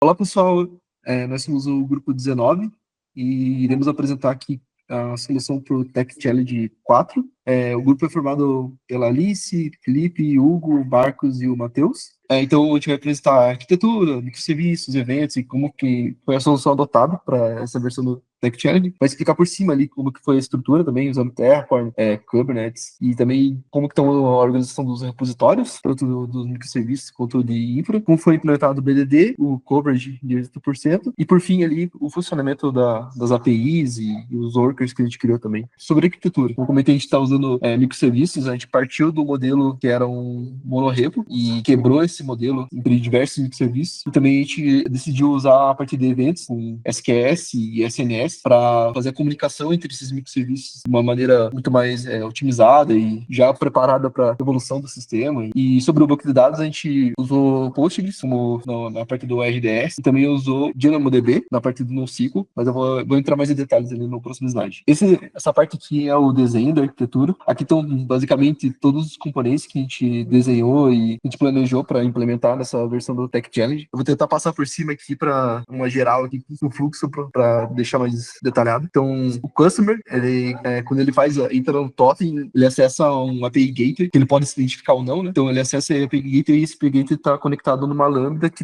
Olá, pessoal. Nós somos o grupo 19 e iremos apresentar aqui a solução para o Tech Challenge 4. O grupo é formado pela Alice, Felipe, Hugo, Marcos e o Matheus. Então, a gente vai apresentar a arquitetura, microserviços, eventos e como que foi a solução adotada para essa versão do Tech Challenge. Vai explicar por cima ali como que foi a estrutura também, usando Terraform, Kubernetes, e também como que estão a organização dos repositórios, tanto dos microserviços quanto de infra, como foi implementado o BDD, o coverage de 80%, e por fim ali o funcionamento das APIs e os workers que a gente criou também. Sobre arquitetura, como comentei, a gente está usando microserviços, a gente partiu do modelo que era um monorepo e quebrou esse modelo entre diversos microserviços, e também a gente decidiu usar a partir de eventos com SQS e SNS para fazer a comunicação entre esses microserviços de uma maneira muito mais otimizada e já preparada para a evolução do sistema. E sobre o banco de dados, a gente usou Postgres como na parte do RDS e também usou DynamoDB na parte do NoSQL, mas eu vou entrar mais em detalhes ali no próximo slide. Essa parte aqui é o desenho da arquitetura. Aqui estão basicamente todos os componentes que a gente desenhou e a gente planejou para implementar nessa versão do Tech Challenge. Eu vou tentar passar por cima aqui para uma geral aqui no fluxo para deixar mais detalhado. Então, o customer, quando ele entra no totem, ele acessa um API Gateway, que ele pode se identificar ou não, né? Então, ele acessa a API Gateway e esse API Gateway está conectado numa lambda que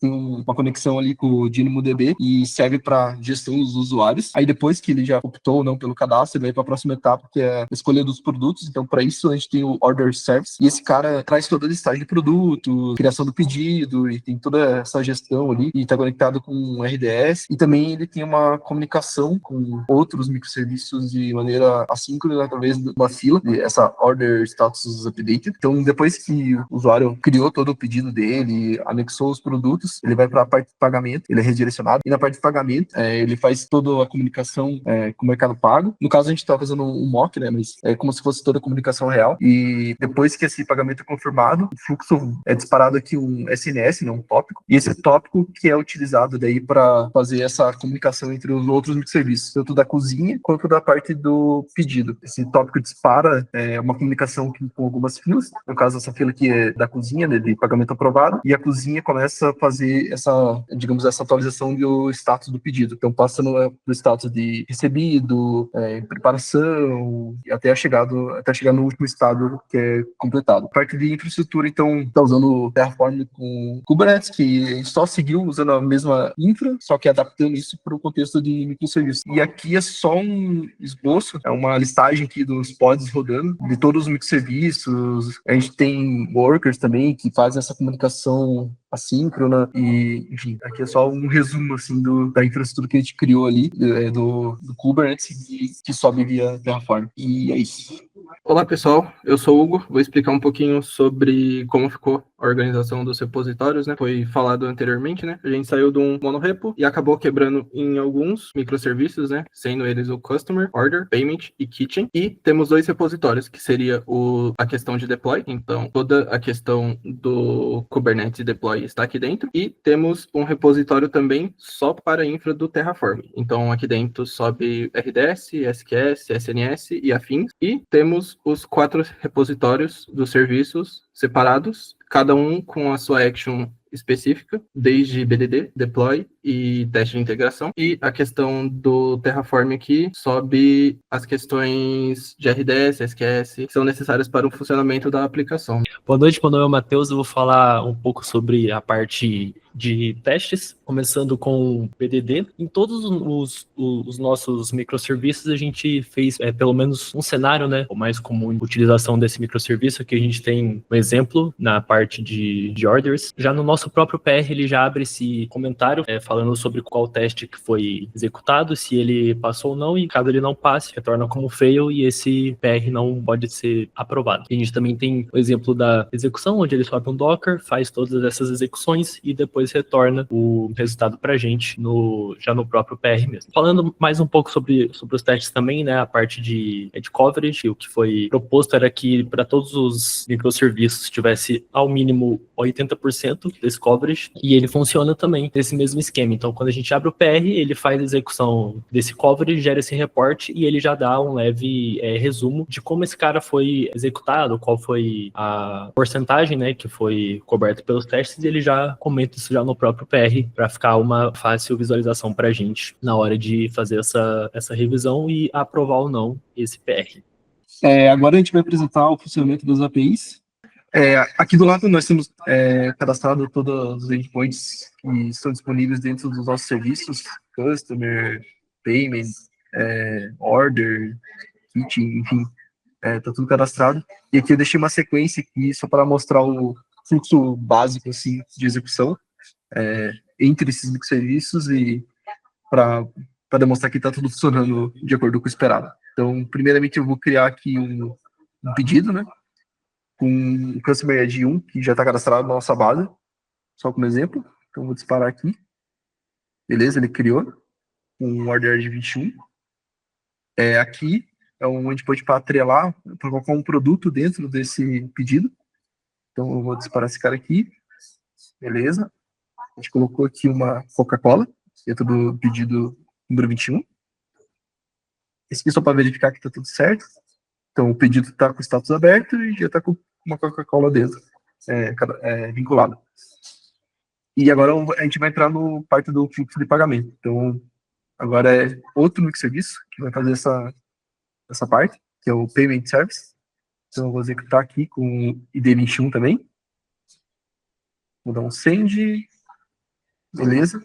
tem uma conexão ali com o DynamoDB e serve para gestão dos usuários. Aí, depois que ele já optou ou não pelo cadastro, ele vai para a próxima etapa, que é a escolha dos produtos. Então, para isso, a gente tem o Order Service, e esse cara traz toda a listagem de produto, criação do pedido, e tem toda essa gestão ali, e está conectado com o RDS, e também ele tem uma comunicação com outros microserviços de maneira assíncrona através de uma fila, essa Order Status Updated. Então, depois que o usuário criou todo o pedido dele, anexou os produtos, ele vai para a parte de pagamento, ele é redirecionado, e na parte de pagamento, ele faz toda a comunicação com o Mercado Pago. No caso, a gente está fazendo um mock, né, mas é como se fosse toda a comunicação real, e depois que esse pagamento é confirmado, o fluxo é disparado aqui um SNS, né, um tópico, e esse tópico que é utilizado daí para fazer essa comunicação entre os outros microserviços, tanto da cozinha quanto da parte do pedido. Esse tópico dispara uma comunicação com algumas filas, no caso essa fila aqui é da cozinha, né, de pagamento aprovado, e a cozinha começa a fazer essa atualização do status do pedido. Então passa do status de recebido, preparação, até chegar no último estado que é completado. A parte de infraestrutura, então, está usando Terraform com Kubernetes, que a gente só seguiu usando a mesma infra, só que adaptando isso para o contexto de microserviços. E aqui é só um esboço, é uma listagem aqui dos pods rodando, de todos os microserviços. A gente tem workers também que fazem essa comunicação assíncrona e, enfim, aqui é só um resumo, assim, da infraestrutura que a gente criou ali, do Kubernetes, que sobe via Terraform. E é isso. Olá, pessoal. Eu sou o Hugo. Vou explicar um pouquinho sobre como ficou a organização dos repositórios, né? Foi falado anteriormente, né? A gente saiu de um monorepo e acabou quebrando em alguns microserviços, né? Sendo eles o Customer, Order, Payment e Kitchen. E temos dois repositórios, que seria a questão de deploy. Então, toda a questão do Kubernetes deploy está aqui dentro. E temos um repositório também só para a infra do Terraform. Então, aqui dentro sobe RDS, SQS, SNS e afins. E temos os 4 repositórios dos serviços separados, cada um com a sua action específica, desde BDD, deploy e teste de integração. E a questão do Terraform aqui sobe as questões de RDS, SQS, que são necessárias para o funcionamento da aplicação. Boa noite, meu nome é Matheus, eu vou falar um pouco sobre a parte de testes, começando com o BDD. Em todos os nossos microserviços, a gente fez pelo menos um cenário, né, o mais comum de utilização desse microserviço, que a gente tem um exemplo na parte de orders. Já no nosso próprio PR, ele já abre esse comentário falando sobre qual teste que foi executado, se ele passou ou não, e caso ele não passe, retorna como fail e esse PR não pode ser aprovado. A gente também tem o exemplo da execução, onde ele sobe um Docker, faz todas essas execuções e depois retorna o resultado para a gente já no próprio PR mesmo. Falando mais um pouco sobre os testes também, né, a parte de coverage, o que foi proposto era que para todos os microserviços tivesse ao mínimo 80% desse coverage, e ele funciona também desse mesmo esquema. esquema. Então, quando a gente abre o PR, ele faz a execução desse coverage, gera esse reporte e ele já dá um leve resumo de como esse cara foi executado, qual foi a porcentagem, né, que foi coberta pelos testes, e ele já comenta isso já no próprio PR para ficar uma fácil visualização para a gente na hora de fazer essa revisão e aprovar ou não esse PR. Agora a gente vai apresentar o funcionamento das APIs. Aqui do lado nós temos cadastrado todos os endpoints que estão disponíveis dentro dos nossos serviços, Customer, Payment, Order, Kit, enfim, está tudo cadastrado. E aqui eu deixei uma sequência aqui só para mostrar o fluxo básico assim, de execução entre esses microserviços e para demonstrar que está tudo funcionando de acordo com o esperado. Então, primeiramente eu vou criar aqui um pedido, né? Com o Customer ID 1, que já está cadastrado na nossa base, só como exemplo. Então, vou disparar aqui. Beleza, ele criou um Order ID 21. Aqui é um endpoint para atrelar, para colocar um produto dentro desse pedido. Então, eu vou disparar esse cara aqui. Beleza. A gente colocou aqui uma Coca-Cola dentro do pedido número 21. Esse aqui só para verificar que está tudo certo. Então, o pedido está com o status aberto e já está com uma Coca-Cola dentro, vinculada. E agora a gente vai entrar no parte do fluxo de pagamento. Então, agora é outro microserviço que vai fazer essa parte, que é o Payment Service. Então, eu vou executar aqui com o ID 21 também. Vou dar um send. Beleza.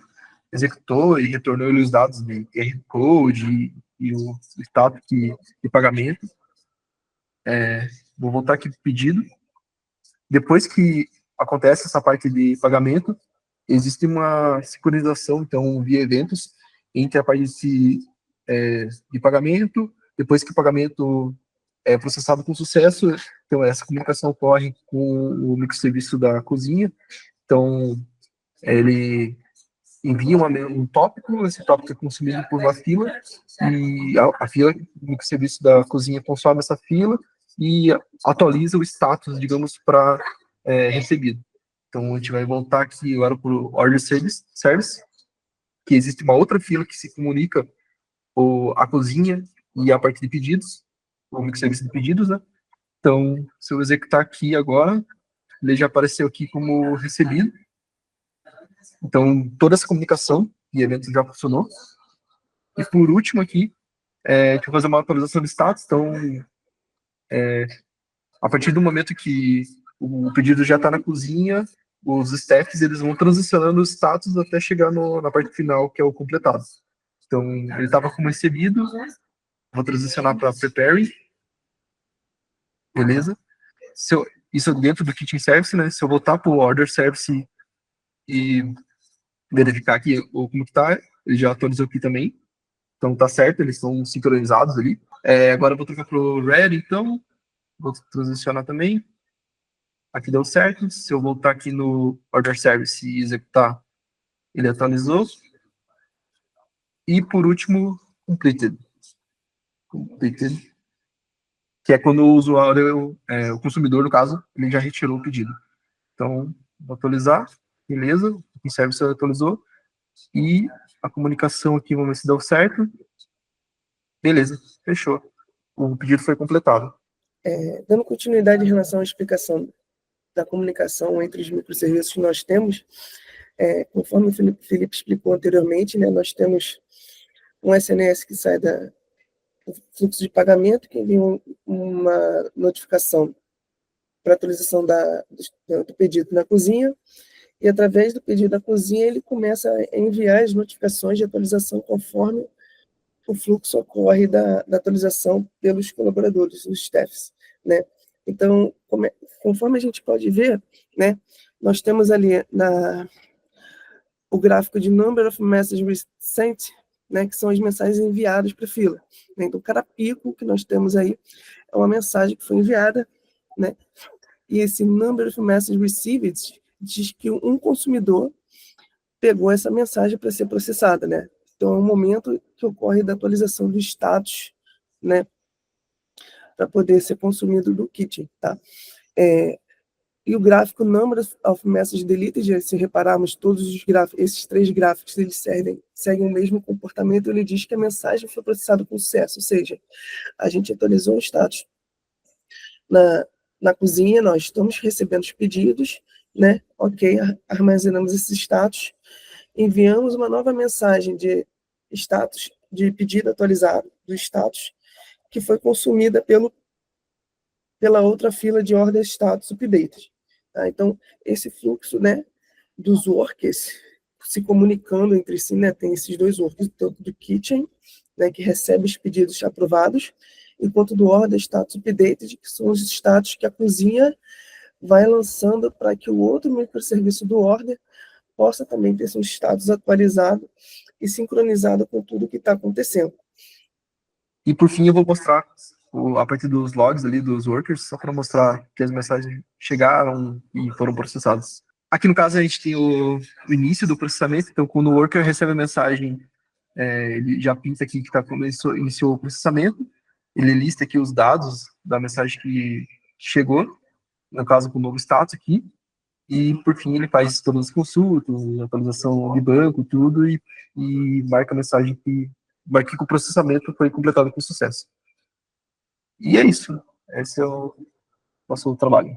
Executou e retornou os dados de QR Code e o status de pagamento. Vou voltar aqui para o pedido. Depois que acontece essa parte de pagamento, existe uma sincronização, então, via eventos, entre a parte de pagamento. Depois que o pagamento é processado com sucesso, então essa comunicação ocorre com o microserviço da cozinha. Então, ele envia um tópico, esse tópico é consumido por uma fila, e a fila, o microserviço da cozinha consome essa fila e atualiza o status, digamos, para recebido. Então, a gente vai voltar aqui agora para o Order Service, que existe uma outra fila que se comunica a cozinha e a parte de pedidos, o microserviço de pedidos, né? Então, se eu executar aqui agora, ele já apareceu aqui como recebido. Então, toda essa comunicação e evento já funcionou. E por último aqui, deixa eu fazer uma atualização de status. Então, a partir do momento que o pedido já está na cozinha, os staffs eles vão transicionando os status até chegar na parte final, que é o completado. Então, ele estava como recebido, vou transicionar para preparing, beleza? Isso dentro do kitchen service, né? Se eu voltar para o order service e verificar aqui como que tá, ele já atualizou aqui também. Então tá certo, eles estão sincronizados ali. Agora eu vou trocar para o ready, então. Vou transicionar também. Aqui deu certo. Se eu voltar aqui no order service e executar, ele atualizou. E por último, completed. Completed. Que é quando o usuário, o consumidor, no caso, ele já retirou o pedido. Então, vou atualizar. Beleza. O service atualizou. E a comunicação aqui, vamos ver se deu certo. Beleza, fechou. O pedido foi completado. Dando continuidade em relação à explicação da comunicação entre os microserviços que nós temos, conforme o Felipe explicou anteriormente, né, nós temos um SNS que sai do fluxo de pagamento, que envia uma notificação para atualização do pedido na cozinha, e através do pedido da cozinha ele começa a enviar as notificações de atualização conforme o fluxo ocorre da atualização pelos colaboradores, os staffs, né? Então, conforme a gente pode ver, né, nós temos ali o gráfico de number of messages sent, né, que são as mensagens enviadas para a fila. Né? Então, cada pico que nós temos aí é uma mensagem que foi enviada, né? E esse number of messages received diz que um consumidor pegou essa mensagem para ser processada, né? Então, é um momento que ocorre da atualização do status, né, para poder ser consumido do kitchen, tá? E o gráfico number of messages deleted, se repararmos todos os gráficos, esses 3 gráficos, eles seguem o mesmo comportamento. Ele diz que a mensagem foi processada com sucesso, ou seja, a gente atualizou o status na cozinha, nós estamos recebendo os pedidos, né? Ok, armazenamos esses status, enviamos uma nova mensagem de status, de pedido atualizado do status, que foi consumida pela outra fila de order status updated. Tá? Então, esse fluxo, né, dos workers se comunicando entre si, né, tem esses 2 workers, tanto do kitchen, né, que recebe os pedidos aprovados, enquanto do order status updated, que são os status que a cozinha vai lançando para que o outro microserviço do order possa também ter seu status atualizado e sincronizado com tudo que está acontecendo. E por fim eu vou mostrar a partir dos logs ali dos workers, só para mostrar que as mensagens chegaram e foram processadas. Aqui no caso a gente tem o início do processamento, então quando o worker recebe a mensagem, ele já pinta aqui que iniciou o processamento, ele lista aqui os dados da mensagem que chegou, no caso com o novo status aqui, e por fim ele faz todas as consultas, atualização de banco, tudo, e marca a mensagem que o processamento foi completado com sucesso. E é isso. Esse é o nosso trabalho.